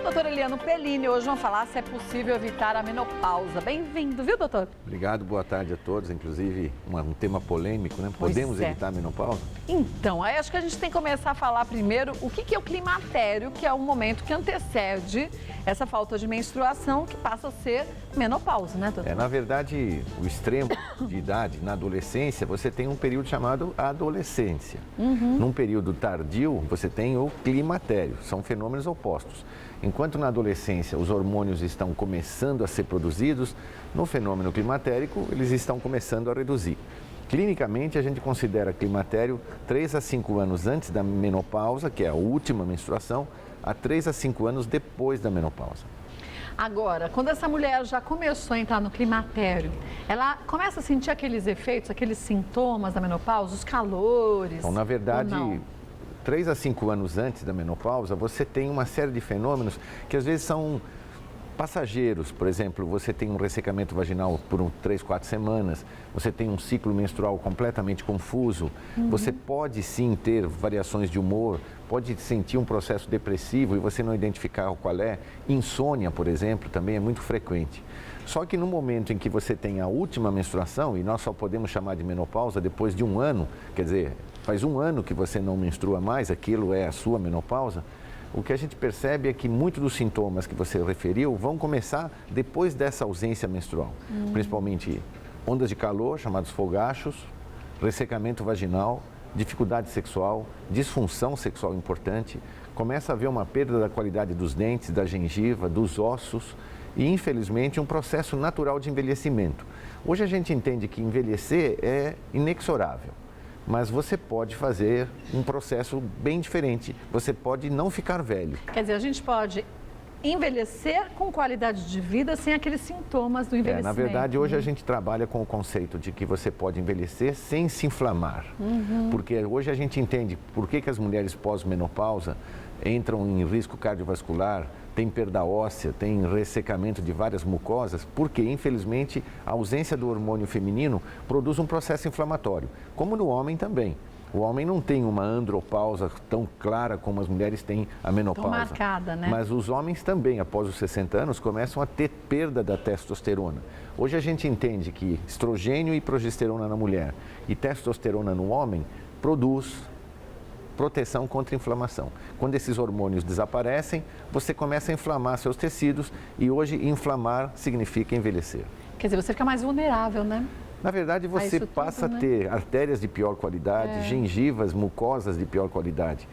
doutor Eliano Pellini. Hoje vamos falar se é possível evitar a menopausa. Bem-vindo, viu, doutor? Obrigado, boa tarde a todos. Inclusive, um tema polêmico, né? Podemos evitar a menopausa? Então, aí acho que a gente tem que começar a falar primeiro o que é o climatério, que é o momento que antecede essa falta de menstruação, que passa a ser menopausa, né, doutor? Na verdade, o extremo de idade, na adolescência, você tem um período chamado adolescência. Num período tardio, você tem o climatério. São fenômenos opostos. Enquanto na adolescência os hormônios estão começando a ser produzidos, no fenômeno climatérico eles estão começando a reduzir. Clinicamente, a gente considera climatério 3 a 5 anos antes da menopausa, que é a última menstruação, a 3 a 5 anos depois da menopausa. Agora, quando essa mulher já começou a entrar no climatério, ela começa a sentir aqueles efeitos, aqueles sintomas da menopausa, os calores? Então, na verdade, 3 a 5 anos antes da menopausa, você tem uma série de fenômenos que às vezes são passageiros. Por exemplo, você tem um ressecamento vaginal por 3, 4 semanas, você tem um ciclo menstrual completamente confuso, você pode sim ter variações de humor, pode sentir um processo depressivo e você não identificar qual é. Insônia, por exemplo, também é muito frequente. Só que no momento em que você tem a última menstruação, e nós só podemos chamar de menopausa depois de 1 ano, quer dizer, faz 1 ano que você não menstrua mais, aquilo é a sua menopausa, o que a gente percebe é que muitos dos sintomas que você referiu vão começar depois dessa ausência menstrual. Principalmente ondas de calor, chamados fogachos, ressecamento vaginal, dificuldade sexual, disfunção sexual importante, começa a haver uma perda da qualidade dos dentes, da gengiva, dos ossos e, infelizmente, um processo natural de envelhecimento. Hoje a gente entende que envelhecer é inexorável. Mas você pode fazer um processo bem diferente. Você pode não ficar velho. Quer dizer, a gente pode envelhecer com qualidade de vida sem aqueles sintomas do envelhecimento. Na verdade, hoje a gente trabalha com o conceito de que você pode envelhecer sem se inflamar. Porque hoje a gente entende por que as mulheres pós-menopausa entram em risco cardiovascular, tem perda óssea, tem ressecamento de várias mucosas, porque, infelizmente, a ausência do hormônio feminino produz um processo inflamatório, como no homem também. O homem não tem uma andropausa tão clara como as mulheres têm a menopausa. Tão marcada, né? Mas os homens também, após os 60 anos, começam a ter perda da testosterona. Hoje a gente entende que estrogênio e progesterona na mulher e testosterona no homem produz proteção contra inflamação. Quando esses hormônios desaparecem, você começa a inflamar seus tecidos e hoje inflamar significa envelhecer. Quer dizer, você fica mais vulnerável, né? Na verdade, você passa a ter artérias de pior qualidade, gengivas, mucosas de pior qualidade.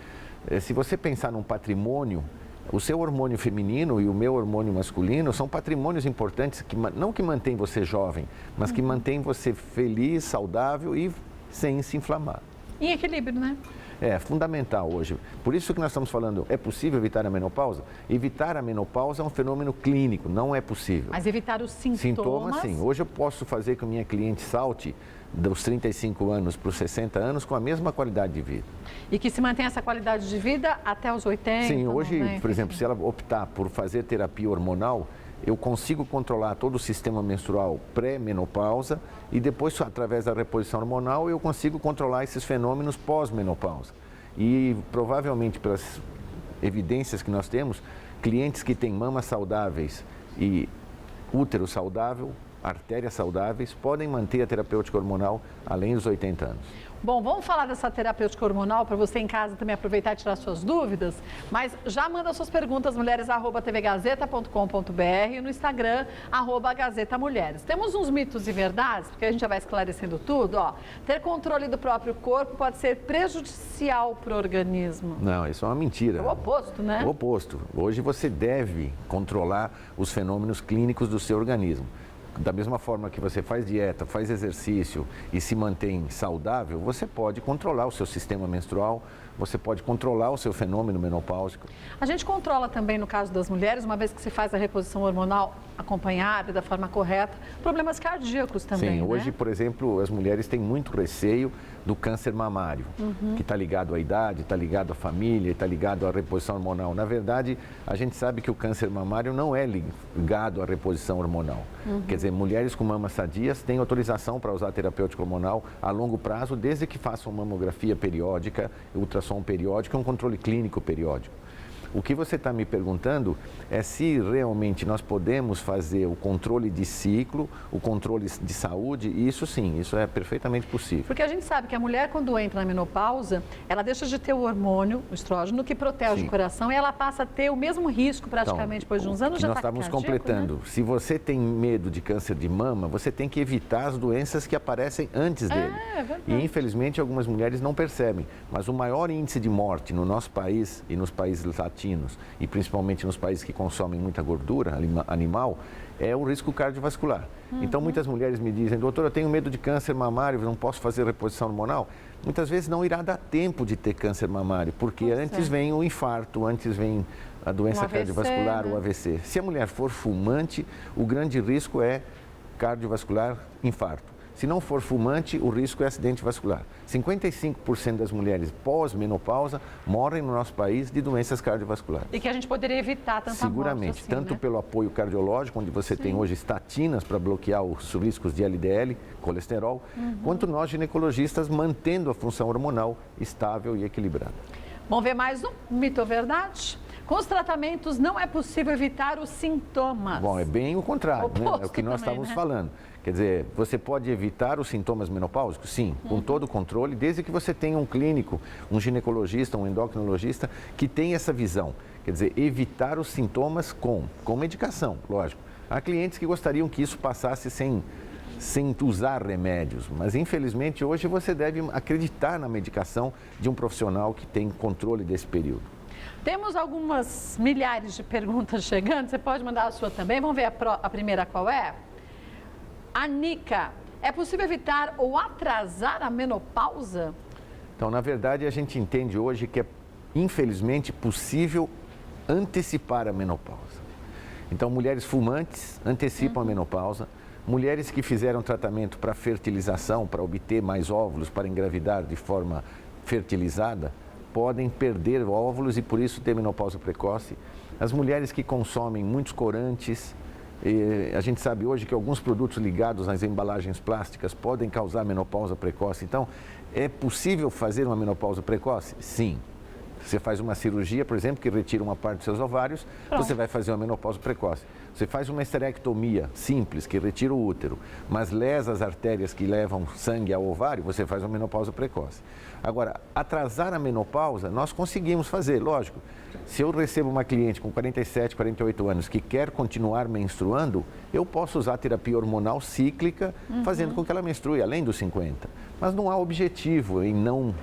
Se você pensar num patrimônio, o seu hormônio feminino e o meu hormônio masculino são patrimônios importantes, que não que mantêm você jovem, mas que mantêm você feliz, saudável e sem se inflamar. Em equilíbrio, né? É fundamental hoje. Por isso que nós estamos falando, é possível evitar a menopausa? Evitar a menopausa é um fenômeno clínico, não é possível. Mas evitar os sintomas? Sintomas, sim. Hoje eu posso fazer com que minha cliente salte dos 35 anos para os 60 anos com a mesma qualidade de vida. E que se mantém essa qualidade de vida até os 80? Sim, hoje, 90, por exemplo, se ela optar por fazer terapia hormonal, eu consigo controlar todo o sistema menstrual pré-menopausa e depois, através da reposição hormonal, eu consigo controlar esses fenômenos pós-menopausa. E provavelmente, pelas evidências que nós temos, clientes que têm mamas saudáveis e útero saudável, artérias saudáveis, podem manter a terapêutica hormonal além dos 80 anos. Bom, vamos falar dessa terapêutica hormonal para você em casa também aproveitar e tirar suas dúvidas, mas já manda suas perguntas, mulheres@tvgazeta.com.br e no Instagram, @GazetaMulheres. Temos uns mitos e verdades, porque a gente já vai esclarecendo tudo, ó. Ter controle do próprio corpo pode ser prejudicial para o organismo. Não, isso é uma mentira. É o oposto, né? O oposto. Hoje você deve controlar os fenômenos clínicos do seu organismo. Da mesma forma que você faz dieta, faz exercício e se mantém saudável, você pode controlar o seu sistema menstrual, você pode controlar o seu fenômeno menopáusico. A gente controla também, no caso das mulheres, uma vez que se faz a reposição hormonal acompanhada da forma correta, problemas cardíacos também, Sim, hoje, né? por exemplo, as mulheres têm muito receio do câncer mamário, que está ligado à idade, está ligado à família, está ligado à reposição hormonal. Na verdade, a gente sabe que o câncer mamário não é ligado à reposição hormonal. Quer dizer, mulheres com mamas sadias têm autorização para usar terapêutica hormonal a longo prazo, desde que façam mamografia periódica, ultrassom periódico e um controle clínico periódico. O que você está me perguntando é se realmente nós podemos fazer o controle de ciclo, o controle de saúde, e isso sim, isso é perfeitamente possível. Porque a gente sabe que a mulher, quando entra na menopausa, ela deixa de ter o hormônio, o estrógeno, que protege Sim. o coração, e ela passa a ter o mesmo risco praticamente depois de uns anos de nós ataque estávamos cardíaco, completando. né? Se você tem medo de câncer de mama, você tem que evitar as doenças que aparecem antes dele. É verdade. E infelizmente algumas mulheres não percebem. Mas o maior índice de morte no nosso país e nos países latinos, e principalmente nos países que consomem muita gordura animal, é o risco cardiovascular. Então muitas mulheres me dizem, doutor, eu tenho medo de câncer mamário, não posso fazer reposição hormonal. Muitas vezes não irá dar tempo de ter câncer mamário, porque antes vem o infarto, antes vem a doença AVC, cardiovascular, né? o AVC. Se a mulher for fumante, o grande risco é cardiovascular, infarto. Se não for fumante, o risco é acidente vascular. 55% das mulheres pós-menopausa morrem no nosso país de doenças cardiovasculares. E que a gente poderia evitar tanta Seguramente, morte assim, tanto né? pelo apoio cardiológico, onde você tem hoje estatinas para bloquear os riscos de LDL, colesterol, quanto nós ginecologistas mantendo a função hormonal estável e equilibrada. Vamos ver mais um mito ou verdade? Com os tratamentos não é possível evitar os sintomas. Bom, é bem o contrário, né? É o Oposto que nós também, estávamos né? falando. Quer dizer, você pode evitar os sintomas menopáusicos? Sim, com todo o controle, desde que você tenha um clínico, um ginecologista, um endocrinologista que tenha essa visão. Quer dizer, evitar os sintomas com medicação, lógico. Há clientes que gostariam que isso passasse sem usar remédios, mas infelizmente hoje você deve acreditar na medicação de um profissional que tem controle desse período. Temos algumas milhares de perguntas chegando, você pode mandar a sua também. Vamos ver a primeira qual é? Anica, é possível evitar ou atrasar a menopausa? Então, na verdade, a gente entende hoje que é, infelizmente, possível antecipar a menopausa. Então, mulheres fumantes antecipam a menopausa, mulheres que fizeram tratamento para fertilização, para obter mais óvulos, para engravidar de forma fertilizada, podem perder óvulos e, por isso, ter menopausa precoce. As mulheres que consomem muitos corantes, a gente sabe hoje que alguns produtos ligados às embalagens plásticas podem causar menopausa precoce. Então, é possível fazer uma menopausa precoce? Sim. Você faz uma cirurgia, por exemplo, que retira uma parte dos seus ovários, você vai fazer uma menopausa precoce. Você faz uma esterectomia simples, que retira o útero, mas lesa as artérias que levam sangue ao ovário, você faz uma menopausa precoce. Agora, atrasar a menopausa, nós conseguimos fazer, lógico. Se eu recebo uma cliente com 47, 48 anos que quer continuar menstruando, eu posso usar terapia hormonal cíclica, fazendo com que ela menstrue além dos 50. Mas não há objetivo em não,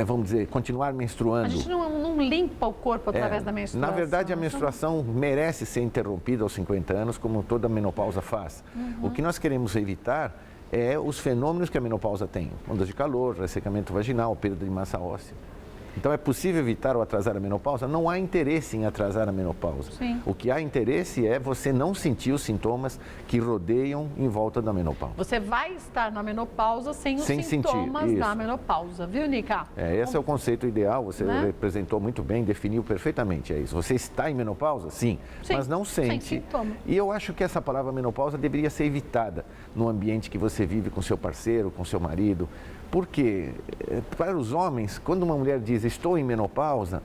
vamos dizer, continuar menstruando. A gente não limpa o corpo através da menstruação. Na verdade, a menstruação merece ser interrompida aos 50 anos, como toda menopausa faz. O que nós queremos evitar é os fenômenos que a menopausa tem. Ondas de calor, ressecamento vaginal, perda de massa óssea. Então, é possível evitar ou atrasar a menopausa? Não há interesse em atrasar a menopausa. Sim. O que há interesse é você não sentir os sintomas que rodeiam em volta da menopausa. Você vai estar na menopausa sem os sintomas sentir, da isso. menopausa, viu, Nica? Esse é o conceito ideal, você Né? representou muito bem, definiu perfeitamente, é isso. Você está em menopausa? Sim, mas não sem sente. sintoma. E eu acho que essa palavra menopausa deveria ser evitada no ambiente que você vive com seu parceiro, com seu marido. Porque, para os homens, quando uma mulher diz estou em menopausa,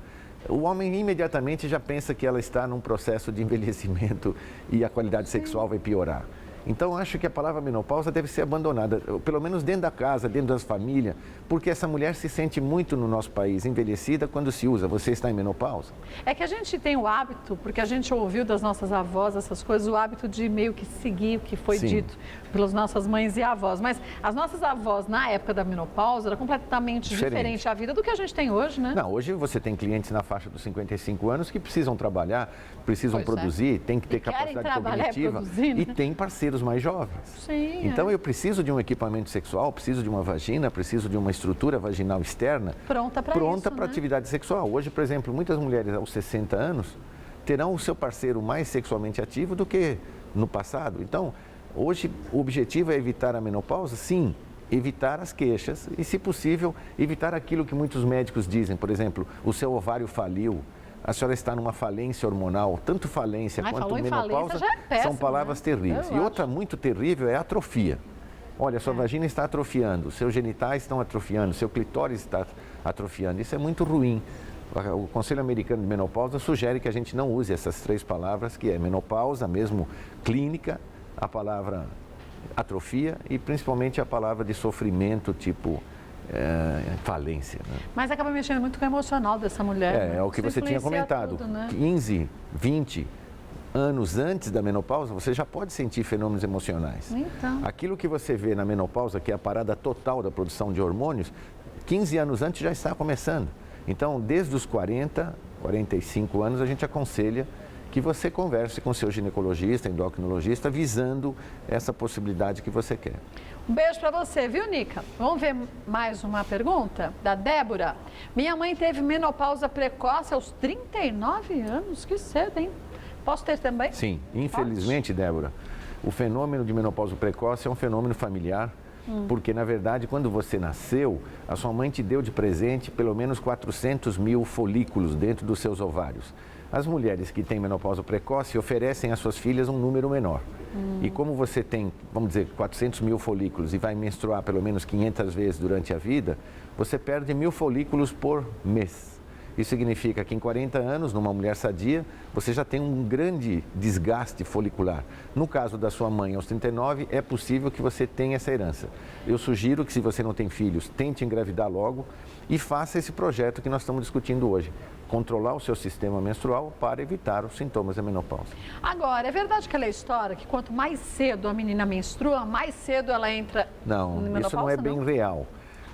o homem imediatamente já pensa que ela está num processo de envelhecimento e a qualidade sexual vai piorar. Então, acho que a palavra menopausa deve ser abandonada, pelo menos dentro da casa, dentro das famílias, porque essa mulher se sente muito no nosso país envelhecida quando se usa, você está em menopausa. É que a gente tem o hábito, porque a gente ouviu das nossas avós essas coisas, o hábito de meio que seguir o que foi Sim. dito pelas nossas mães e avós. Mas as nossas avós, na época da menopausa, era completamente diferente a vida do que a gente tem hoje, né? Não, hoje você tem clientes na faixa dos 55 anos que precisam trabalhar, precisam Pois produzir, tem que ter E querem capacidade trabalhar e cognitiva produzir, né? e tem parceiros mais jovens. Sim. Então eu preciso de um equipamento sexual, preciso de uma vagina, preciso de uma estrutura vaginal externa Pronta para isso, para né? atividade sexual. Hoje, por exemplo, muitas mulheres aos 60 anos terão o seu parceiro mais sexualmente ativo do que no passado. Então, hoje o objetivo é evitar a menopausa? Sim. Evitar as queixas e, se possível, evitar aquilo que muitos médicos dizem. Por exemplo, o seu ovário faliu, a senhora está numa falência hormonal. Tanto falência quanto menopausa já é péssimo, são palavras né? terríveis. Eu E outra muito terrível é a atrofia. Olha, sua vagina está atrofiando, seus genitais estão atrofiando, seu clitóris está atrofiando. Isso é muito ruim. O Conselho Americano de Menopausa sugere que a gente não use essas 3 palavras, que é menopausa, mesmo clínica, a palavra atrofia e principalmente a palavra de sofrimento, tipo falência. Né? Mas acaba mexendo muito com o emocional dessa mulher. Né? É o que você tinha comentado. Tudo, né? 15, 20 anos antes da menopausa, você já pode sentir fenômenos emocionais. Então. Aquilo que você vê na menopausa, que é a parada total da produção de hormônios, 15 anos antes já está começando. Então, desde os 40, 45 anos, a gente aconselha que você converse com seu ginecologista, endocrinologista, visando essa possibilidade que você quer. Um beijo para você, viu, Nica? Vamos ver mais uma pergunta da Débora. Minha mãe teve menopausa precoce aos 39 anos, que cedo, hein? Posso ter também? Sim, infelizmente, Débora, o fenômeno de menopausa precoce é um fenômeno familiar, porque, na verdade, quando você nasceu, a sua mãe te deu de presente pelo menos 400 mil folículos dentro dos seus ovários. As mulheres que têm menopausa precoce oferecem às suas filhas um número menor. E como você tem, vamos dizer, 400 mil folículos e vai menstruar pelo menos 500 vezes durante a vida, você perde 1000 folículos por mês. Isso significa que em 40 anos, numa mulher sadia, você já tem um grande desgaste folicular. No caso da sua mãe, aos 39, é possível que você tenha essa herança. Eu sugiro que, se você não tem filhos, tente engravidar logo e faça esse projeto que nós estamos discutindo hoje. Controlar o seu sistema menstrual para evitar os sintomas da menopausa. Agora, é verdade aquela história que quanto mais cedo a menina menstrua, mais cedo ela entra Não, na menopausa? Isso não é bem real.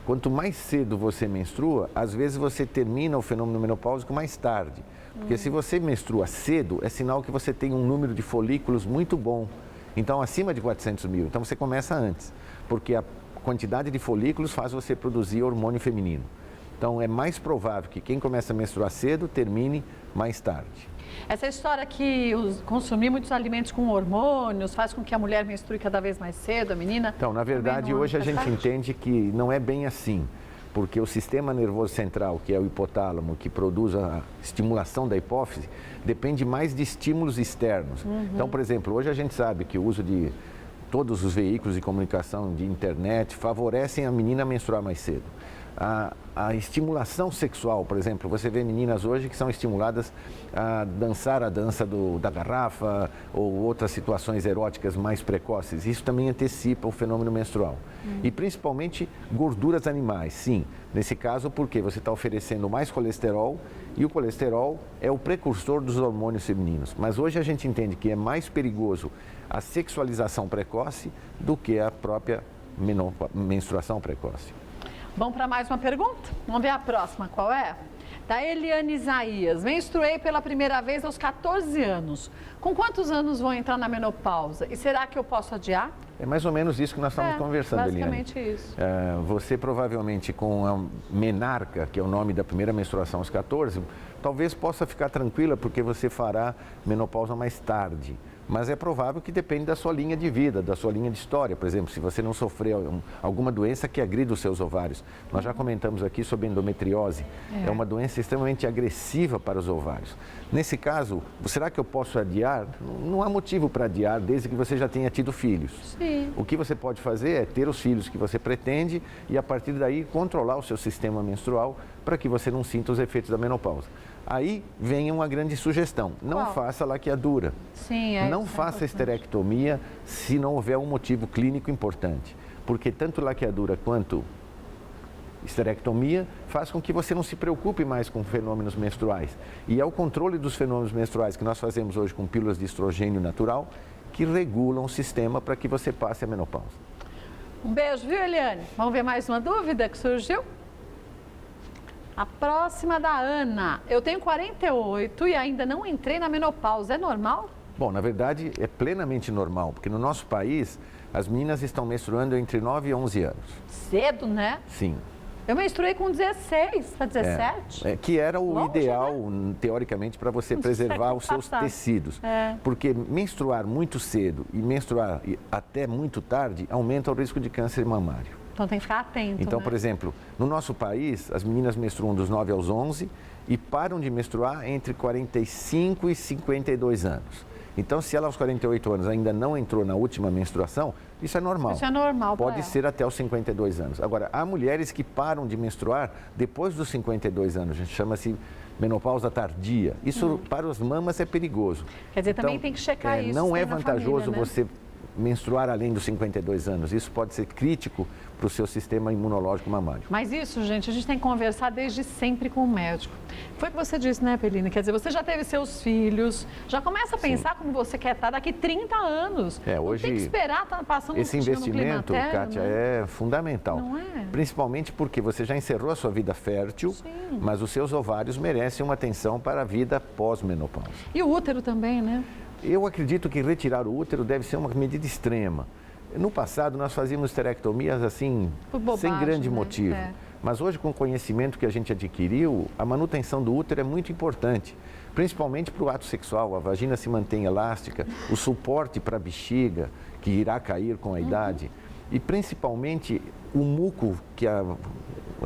Quanto mais cedo você menstrua, às vezes você termina o fenômeno menopáusico mais tarde. Porque se você menstrua cedo, é sinal que você tem um número de folículos muito bom. Então, acima de 400 mil. Então, você começa antes. Porque a quantidade de folículos faz você produzir hormônio feminino. Então, é mais provável que quem começa a menstruar cedo termine mais tarde. Essa história que consumir muitos alimentos com hormônios faz com que a mulher menstrue cada vez mais cedo, a menina... Então, na verdade, hoje a gente entende que não é bem assim. Porque o sistema nervoso central, que é o hipotálamo, que produz a estimulação da hipófise, depende mais de estímulos externos. Então, por exemplo, hoje a gente sabe que o uso de todos os veículos de comunicação, de internet, favorecem a menina a menstruar mais cedo. A estimulação sexual, por exemplo, você vê meninas hoje que são estimuladas a dançar a dança da garrafa ou outras situações eróticas mais precoces. Isso também antecipa o fenômeno menstrual. E principalmente gorduras animais, sim. Nesse caso, porque você está oferecendo mais colesterol e o colesterol é o precursor dos hormônios femininos. Mas hoje a gente entende que é mais perigoso a sexualização precoce do que a própria menstruação precoce. Vamos para mais uma pergunta? Vamos ver a próxima, qual é? Da Eliane Isaías. Menstruei pela primeira vez aos 14 anos. Com quantos anos vou entrar na menopausa? E será que eu posso adiar? É mais ou menos isso que nós estamos conversando, Eliane. Basicamente isso. Você provavelmente com a menarca, que é o nome da primeira menstruação aos 14, talvez possa ficar tranquila porque você fará menopausa mais tarde. Mas é provável que depende da sua linha de vida, da sua linha de história. Por exemplo, se você não sofreu alguma doença que agrida os seus ovários. Nós já comentamos aqui sobre endometriose. É uma doença extremamente agressiva para os ovários. Nesse caso, será que eu posso adiar? Não há motivo para adiar, desde que você já tenha tido filhos. Sim. O que você pode fazer é ter os filhos que você pretende e, a partir daí, controlar o seu sistema menstrual para que você não sinta os efeitos da menopausa. Aí vem uma grande sugestão, não faça laqueadura, não faça esterectomia se não houver um motivo clínico importante, porque tanto laqueadura quanto esterectomia faz com que você não se preocupe mais com fenômenos menstruais. E é o controle dos fenômenos menstruais que nós fazemos hoje com pílulas de estrogênio natural que regulam o sistema para que você passe a menopausa. Um beijo, viu, Eliane? Vamos ver mais uma dúvida que surgiu? A próxima da Ana. Eu tenho 48 e ainda não entrei na menopausa. É normal? Bom, na verdade, é plenamente normal, porque no nosso país, as meninas estão menstruando entre 9 e 11 anos. Cedo, né? Sim. Eu menstruei com 16 para 17. Que era o Longe, ideal, né? Teoricamente, para você preservar os seus tecidos. Porque menstruar muito cedo e menstruar até muito tarde aumenta o risco de câncer mamário. Então tem que ficar atento. Então, né? por exemplo, no nosso país, as meninas menstruam dos 9 aos 11 e param de menstruar entre 45 e 52 anos. Então, se ela aos 48 anos ainda não entrou na última menstruação, isso é normal. Isso é normal. Pode ser até os 52 anos. Agora, há mulheres que param de menstruar depois dos 52 anos. A gente chama-se menopausa tardia. Isso para as mamas é perigoso. Quer dizer, também tem que checar isso. Não é na vantajoso família, né? você menstruar além dos 52 anos. Isso pode ser crítico para o seu sistema imunológico mamário. Mas isso, gente, a gente tem que conversar desde sempre com o médico. Foi o que você disse, né, Peline? Quer dizer, você já teve seus filhos, já começa a pensar como você quer estar daqui 30 anos. Hoje, não tem que esperar estar passando esse investimento, no Kátia, né? é fundamental. Não é? Principalmente porque você já encerrou a sua vida fértil, Sim. mas os seus ovários merecem uma atenção para a vida pós-menopausa. E o útero também, né? Eu acredito que retirar o útero deve ser uma medida extrema. No passado, nós fazíamos esterectomias assim, Por bobagem, sem grande né? motivo. É. Mas hoje, com o conhecimento que a gente adquiriu, a manutenção do útero é muito importante, principalmente para o ato sexual. A vagina se mantém elástica, o suporte para a bexiga, que irá cair com a idade, e principalmente o muco que a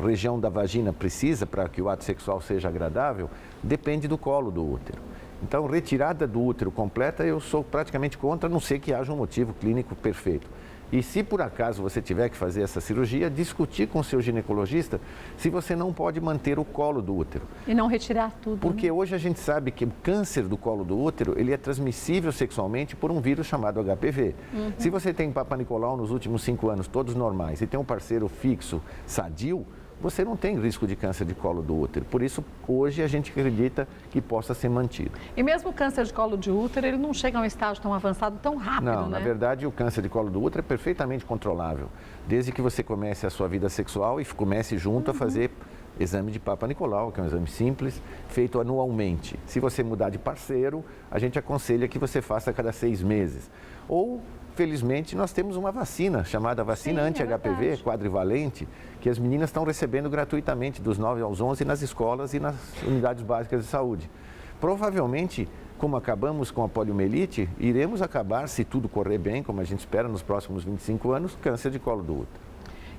região da vagina precisa para que o ato sexual seja agradável, depende do colo do útero. Então, retirada do útero completa, eu sou praticamente contra, a não ser que haja um motivo clínico perfeito. E se por acaso você tiver que fazer essa cirurgia, discutir com o seu ginecologista se você não pode manter o colo do útero. E não retirar tudo. Porque né? hoje a gente sabe que o câncer do colo do útero, ele é transmissível sexualmente por um vírus chamado HPV. Se você tem Papa Nicolau nos últimos 5 anos, todos normais, e tem um parceiro fixo, sadio, você não tem risco de câncer de colo do útero. Por isso, hoje a gente acredita que possa ser mantido. E mesmo o câncer de colo de útero, ele não chega a um estágio tão avançado, tão rápido, Não, né? na verdade, o câncer de colo do útero é perfeitamente controlável. Desde que você comece a sua vida sexual e comece junto a fazer exame de Papa Nicolau, que é um exame simples, feito anualmente. Se você mudar de parceiro, a gente aconselha que você faça a cada 6 meses. Ou, felizmente, nós temos uma vacina chamada vacina anti-HPV, quadrivalente, que as meninas estão recebendo gratuitamente dos 9 aos 11 nas escolas e nas unidades básicas de saúde. Provavelmente, como acabamos com a poliomielite, iremos acabar, se tudo correr bem, como a gente espera nos próximos 25 anos, câncer de colo do útero.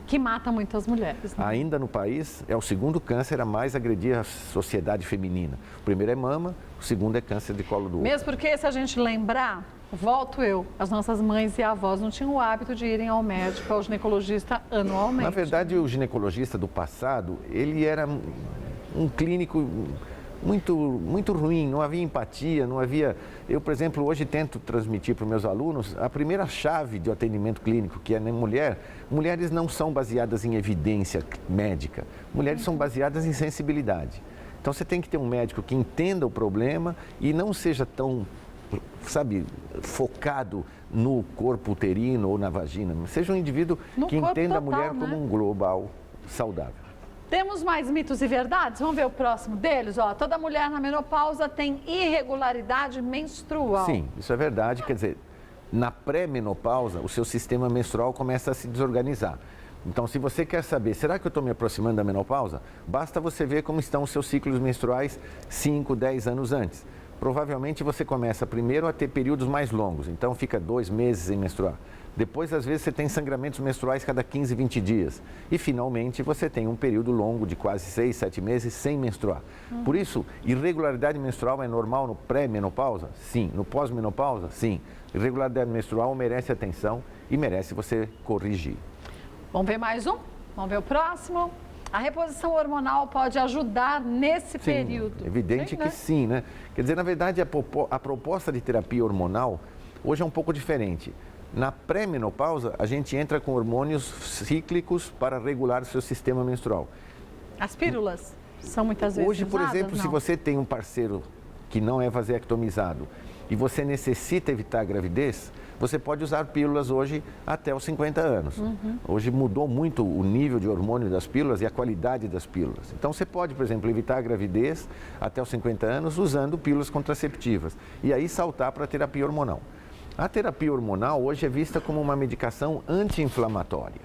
Que mata muitas mulheres. Né? Ainda no país, é o segundo câncer a mais agredir a sociedade feminina. O primeiro é mama, o segundo é câncer de colo do útero. Mesmo porque, se a gente lembrar, volto eu, as nossas mães e avós não tinham o hábito de irem ao médico, ao ginecologista anualmente. Na verdade, o ginecologista do passado, ele era um clínico muito ruim, não havia empatia, não havia... Eu, por exemplo, hoje tento transmitir para os meus alunos a primeira chave de atendimento clínico, que é na mulher. Mulheres não são baseadas em evidência médica, mulheres são baseadas em sensibilidade. Então, você tem que ter um médico que entenda o problema e não seja tão, focado no corpo uterino ou na vagina. Seja um indivíduo que entenda a mulher como um global saudável. Temos mais mitos e verdades? Vamos ver o próximo deles. Toda mulher na menopausa tem irregularidade menstrual. Sim, isso é verdade. Quer dizer, na pré-menopausa, o seu sistema menstrual começa a se desorganizar. Então, se você quer saber, será que eu estou me aproximando da menopausa? Basta você ver como estão os seus ciclos menstruais 5, 10 anos antes. Provavelmente você começa primeiro a ter períodos mais longos, então fica 2 meses sem menstruar. Depois, às vezes, você tem sangramentos menstruais cada 15, 20 dias. E, finalmente, você tem um período longo de quase 6, 7 meses sem menstruar. Por isso, irregularidade menstrual é normal no pré-menopausa? Sim. No pós-menopausa? Sim. Irregularidade menstrual merece atenção e merece você corrigir. Vamos ver mais um? Vamos ver o próximo? A reposição hormonal pode ajudar nesse período? Evidente que sim, né? Quer dizer, na verdade, a proposta de terapia hormonal hoje é um pouco diferente. Na pré-menopausa, a gente entra com hormônios cíclicos para regular o seu sistema menstrual. As pílulas são muitas vezes Hoje, por usadas, exemplo, se você tem um parceiro que não é vasectomizado e você necessita evitar a gravidez, você pode usar pílulas hoje até os 50 anos. Hoje mudou muito o nível de hormônio das pílulas e a qualidade das pílulas. Então, você pode, por exemplo, evitar a gravidez até os 50 anos usando pílulas contraceptivas e aí saltar para a terapia hormonal. A terapia hormonal hoje é vista como uma medicação anti-inflamatória.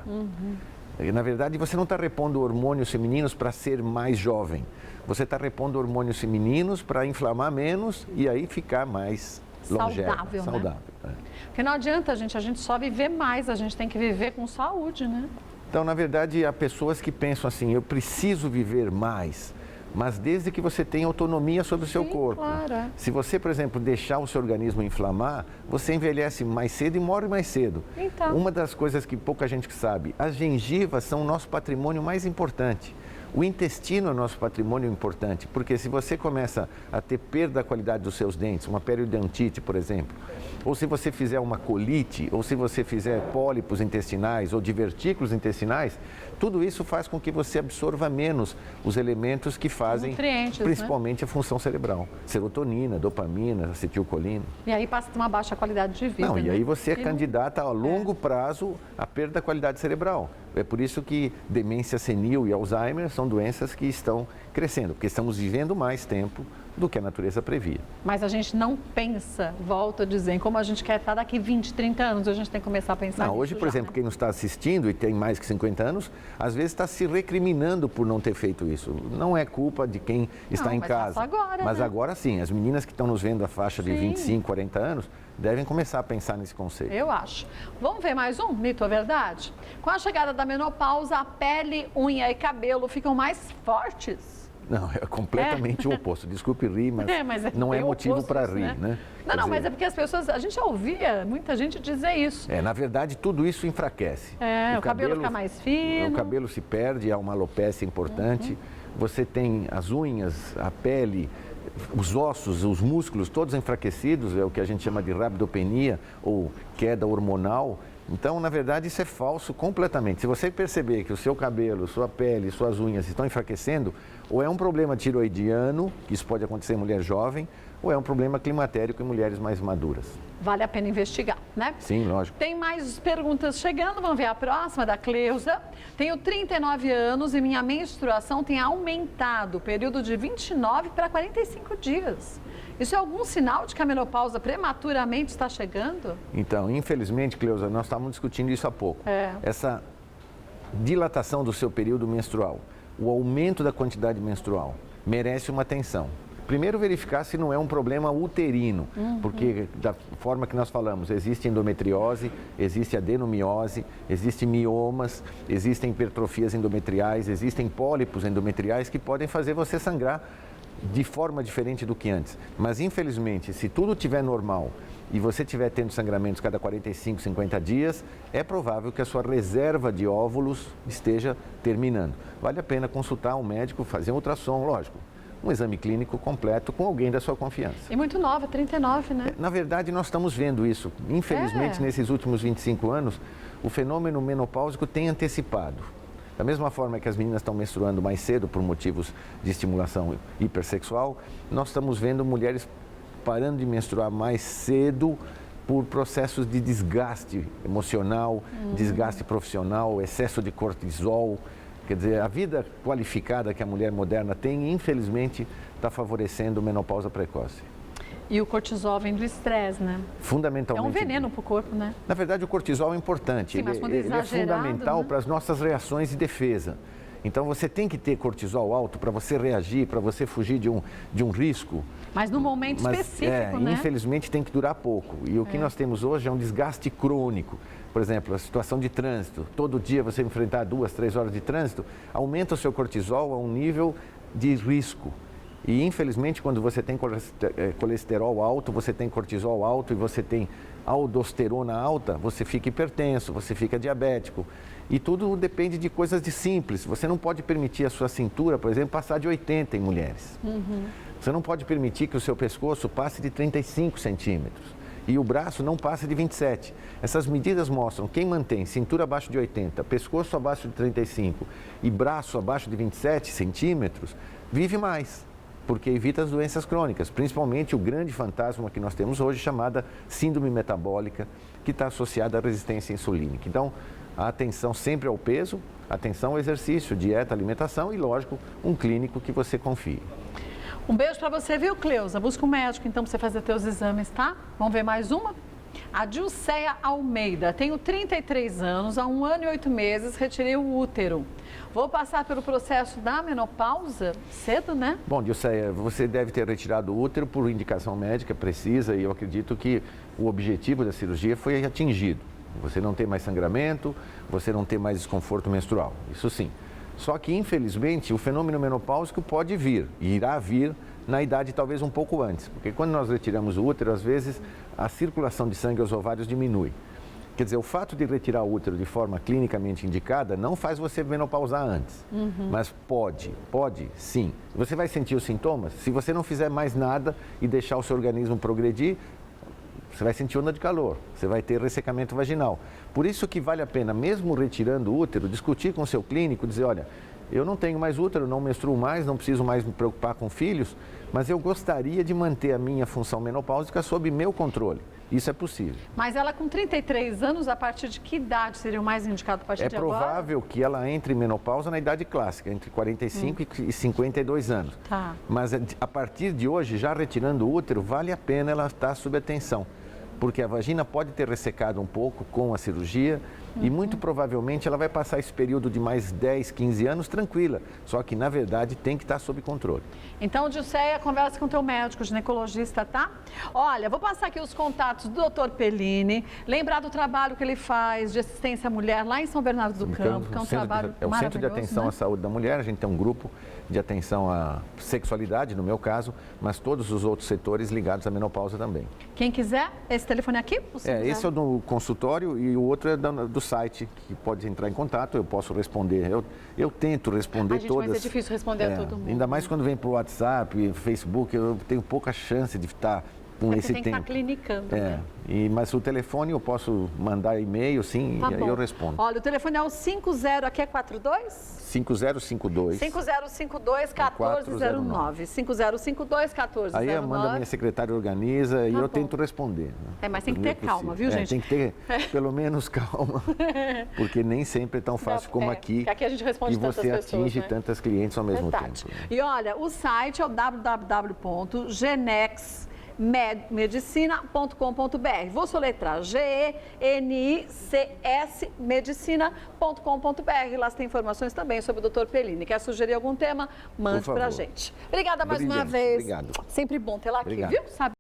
Na verdade, você não está repondo hormônios femininos para ser mais jovem. Você está repondo hormônios femininos para inflamar menos e aí ficar mais longeva, saudável. Né? Porque não adianta, a gente só viver mais, a gente tem que viver com saúde, né? Então, na verdade, há pessoas que pensam assim, eu preciso viver mais. Mas desde que você tenha autonomia sobre o seu corpo. Claro. Se você, por exemplo, deixar o seu organismo inflamar, você envelhece mais cedo e morre mais cedo. Então. Uma das coisas que pouca gente sabe, as gengivas são o nosso patrimônio mais importante. O intestino é nosso patrimônio importante, porque se você começa a ter perda da qualidade dos seus dentes, uma periodontite, por exemplo, ou se você fizer uma colite, ou se você fizer pólipos intestinais ou divertículos intestinais, tudo isso faz com que você absorva menos os elementos que fazem, nutrientes, principalmente, a função cerebral. Serotonina, dopamina, acetilcolina. E aí passa a ter uma baixa qualidade de vida. Não, e aí você é E não- candidata a longo prazo à perda da qualidade cerebral. É por isso que demência senil e Alzheimer são doenças que estão crescendo, porque estamos vivendo mais tempo do que a natureza previa. Mas a gente não pensa, volto a dizer, em como a gente quer estar daqui 20, 30 anos, a gente tem que começar a pensar Não, nisso hoje, por já, exemplo, né? quem nos está assistindo e tem mais que 50 anos, às vezes está se recriminando por não ter feito isso. Não é culpa de quem está em mas casa. faça agora, Mas né? agora sim, as meninas que estão nos vendo a faixa de Sim. 25, 40 anos, devem começar a pensar nesse conceito. Eu acho. Vamos ver mais um mito ou verdade? Com a chegada da menopausa, a pele, unha e cabelo ficam mais fortes. Não, é completamente o oposto. Desculpe rir, mas, Mas não é bem motivo oposto para isso, rir, né? Não, Quer não, mas dizer, é porque as pessoas, a gente já ouvia muita gente dizer isso. na verdade, tudo isso enfraquece. O cabelo fica mais fino. O cabelo se perde, há uma alopecia importante. Você tem as unhas, a pele, os ossos, os músculos, todos enfraquecidos, é o que a gente chama de rabdopenia ou queda hormonal. Então, na verdade, isso é falso completamente. Se você perceber que o seu cabelo, sua pele, suas unhas estão enfraquecendo, ou é um problema tiroidiano, que isso pode acontecer em mulher jovem, ou é um problema climatérico em mulheres mais maduras. Vale a pena investigar, né? Sim, lógico. Tem mais perguntas chegando, vamos ver a próxima, da Cleusa. Tenho 39 anos e minha menstruação tem aumentado, período de 29 para 45 dias. Isso é algum sinal de que a menopausa prematuramente está chegando? Então, infelizmente, Cleusa, nós estávamos discutindo isso há pouco. Essa dilatação do seu período menstrual, o aumento da quantidade menstrual, merece uma atenção. Primeiro, verificar se não é um problema uterino, porque da forma que nós falamos, existe endometriose, existe adenomiose, existem miomas, existem hipertrofias endometriais, existem pólipos endometriais que podem fazer você sangrar de forma diferente do que antes. Mas, infelizmente, se tudo estiver normal e você estiver tendo sangramentos cada 45, 50 dias, é provável que a sua reserva de óvulos esteja terminando. Vale a pena consultar um médico, fazer um ultrassom, lógico, um exame clínico completo com alguém da sua confiança. E muito nova, 39, né? Na verdade, nós estamos vendo isso. Infelizmente, nesses últimos 25 anos, o fenômeno menopáusico tem antecipado. Da mesma forma que as meninas estão menstruando mais cedo por motivos de estimulação hipersexual, nós estamos vendo mulheres parando de menstruar mais cedo por processos de desgaste emocional, desgaste profissional, excesso de cortisol. Quer dizer, a vida qualificada que a mulher moderna tem, infelizmente, está favorecendo menopausa precoce. E o cortisol vem do estresse, né? Fundamentalmente. É um veneno para o corpo, né? Na verdade, o cortisol é importante. Sim, mas quando ele é exagerado, fundamental né? para as nossas reações de defesa. Então, você tem que ter cortisol alto para você reagir, para você fugir de um risco. Mas no momento específico, né? Infelizmente, tem que durar pouco. E o que nós temos hoje é um desgaste crônico. Por exemplo, a situação de trânsito. Todo dia você enfrentar 2, 3 horas de trânsito, aumenta o seu cortisol a um nível de risco. E, infelizmente, quando você tem colesterol alto, você tem cortisol alto e você tem aldosterona alta, você fica hipertenso, você fica diabético. E tudo depende de coisas simples. Você não pode permitir a sua cintura, por exemplo, passar de 80 em mulheres. Você não pode permitir que o seu pescoço passe de 35 centímetros. E o braço não passe de 27. Essas medidas mostram quem mantém cintura abaixo de 80, pescoço abaixo de 35 e braço abaixo de 27 centímetros, vive mais, porque evita as doenças crônicas, principalmente o grande fantasma que nós temos hoje, chamada síndrome metabólica, que está associada à resistência insulínica. Então, a atenção sempre ao peso, atenção ao exercício, dieta, alimentação e, lógico, um clínico que você confie. Um beijo para você, viu, Cleusa? Busca um médico, então, para você fazer teus exames, tá? Vamos ver mais uma? A Dilceia Almeida. Tenho 33 anos, há 1 ano e 8 meses, retirei o útero. Vou passar pelo processo da menopausa cedo, né? Bom, Dilceia, você deve ter retirado o útero por indicação médica precisa e eu acredito que o objetivo da cirurgia foi atingido. Você não tem mais sangramento, você não tem mais desconforto menstrual, isso sim. Só que, infelizmente, o fenômeno menopáusico pode vir, e irá vir na idade talvez um pouco antes. Porque quando nós retiramos o útero, às vezes a circulação de sangue aos ovários diminui. Quer dizer, o fato de retirar o útero de forma clinicamente indicada não faz você menopausar antes. Mas pode sim. Você vai sentir os sintomas? Se você não fizer mais nada e deixar o seu organismo progredir, você vai sentir onda de calor, você vai ter ressecamento vaginal. Por isso que vale a pena, mesmo retirando o útero, discutir com o seu clínico, dizer, olha, eu não tenho mais útero, não menstruo mais, não preciso mais me preocupar com filhos, mas eu gostaria de manter a minha função menopáusica sob meu controle. Isso é possível. Mas ela com 33 anos, a partir de que idade seria o mais indicado a partir de agora? É provável que ela entre em menopausa na idade clássica, entre 45 e 52 anos. Tá. Mas a partir de hoje, já retirando o útero, vale a pena ela estar sob atenção. Porque a vagina pode ter ressecado um pouco com a cirurgia e muito provavelmente ela vai passar esse período de mais 10, 15 anos tranquila. Só que, na verdade, tem que estar sob controle. Então, Dilceia, conversa com o teu médico, ginecologista, tá? Olha, vou passar aqui os contatos do Dr. Pellini, lembrar do trabalho que ele faz de assistência à mulher lá em São Bernardo do Campo, que é um trabalho É o Centro de Atenção né? à Saúde da Mulher, a gente tem um grupo de atenção à sexualidade, no meu caso, mas todos os outros setores ligados à menopausa também. Quem quiser, esse telefone aqui? Esse é o do consultório e o outro é do site, que pode entrar em contato, eu posso responder. Eu tento responder todas. Mas é difícil responder a todo mundo. Ainda mais quando vem para o WhatsApp, Facebook, eu tenho pouca chance de estar com esse tempo. Você tem que estar clinicando, né? Mas o telefone eu posso mandar e-mail, sim, tá e aí eu respondo. Olha, o telefone é o 50, aqui é 42? 5052. 5052-1409. 5052-1409. Aí a minha secretária organiza e eu tento responder. Né? Mas tem que ter calma, viu, gente? Tem que ter pelo menos calma, porque nem sempre é tão fácil como aqui. Que aqui a gente responde e você tantas pessoas, atinge né? tantas clientes ao mesmo tempo. Né? E olha, o site é o www.genexmedicina.com.br. Vou soletrar GENICS medicina.com.br. Lá tem informações também sobre o Dr. Pellini. Quer sugerir algum tema? Mande pra gente. Obrigada mais uma vez. Obrigado. Sempre bom tê-la aqui, Obrigado. viu? Sabe